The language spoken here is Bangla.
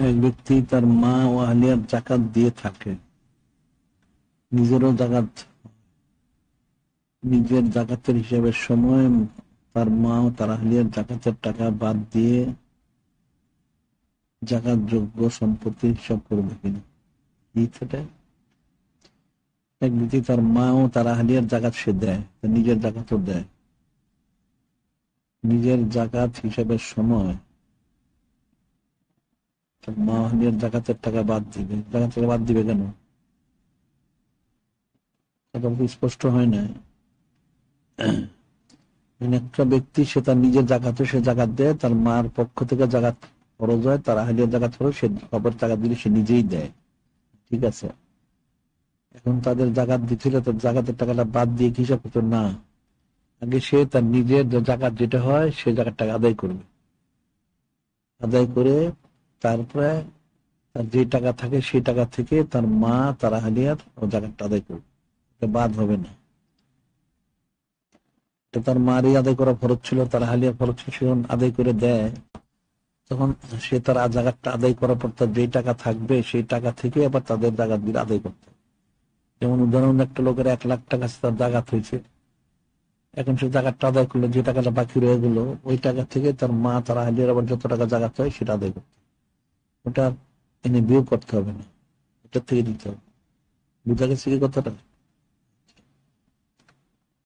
এক ব্যক্তি তার মা ও আহলিয়ার জাকাত দিয়ে থাকে, নিজেরও জাকাত, নিজের জাকাতের হিসাবের সময় তার মা ও তার আহলিয়ার জাকাতের টাকা বাদ দিয়ে জাকাত যোগ্য সম্পত্তির হিসাব করবে কিনা। এক ব্যক্তি তার মা ও তার আহলিয়ার জাকাত সে দেয়, নিজের জাকাতও দেয়, নিজের জাকাত হিসাবের সময় তার মা আহলিয়ার জাকাতের টাকা বাদ দিবে। জাকাত টাকা বাদ দিবে কেন, এটা স্পষ্ট হয় না। একটা ব্যক্তি সে তার নিজের জাকাতে সে জাকাত দেয়, তার মার পক্ষ থেকে জাকাত খরচ হয়, তার আহলিয়ার জাকাত খরচ সে খবর জাকাত দিলে সে নিজেই দেয়, ঠিক আছে। এখন তাদের জাকাত দিচ্ছিল, তার জাকাতের টাকাটা বাদ দিয়ে কি হিসাব করতো না, আগে সে তার নিজের জাকাত যেটা হয় সে জাকাত টাকা আদায় করবে, আদায় করে তারপরে তার যে টাকা থাকে সেই টাকা থেকে তার মা তার আহলিয়ার ও জাকাতটা আদায় করবে, এটা বাদ হবে না। তার মারই আদায় করা ফরজ ছিল, তার আহলিয়ার ফরজ ছিল, সে আদায় করে দেয়, তখন সে তার জাকাতটা আদায় করার পর তার যেই টাকা থাকবে সেই টাকা থেকে আবার তাদের জাকাত দিলে আদায় করতে। যেমন উদাহরণ, একটা লোকের 1 লাখ টাকা তার জাকাত হয়েছে, এখন সে জাকাতটা আদায় করলো, যে টাকাটা বাকি রয়ে গেল ওই টাকা থেকে তার মা তার আহলিয়ার আবার যত টাকা জাকাত হয় সেটা আদায় করতে, ওটা এনে বিয়োগ করতে হবে না, ওটার থেকে দিতে হবে। বুঝা গেছে কি কথাটা?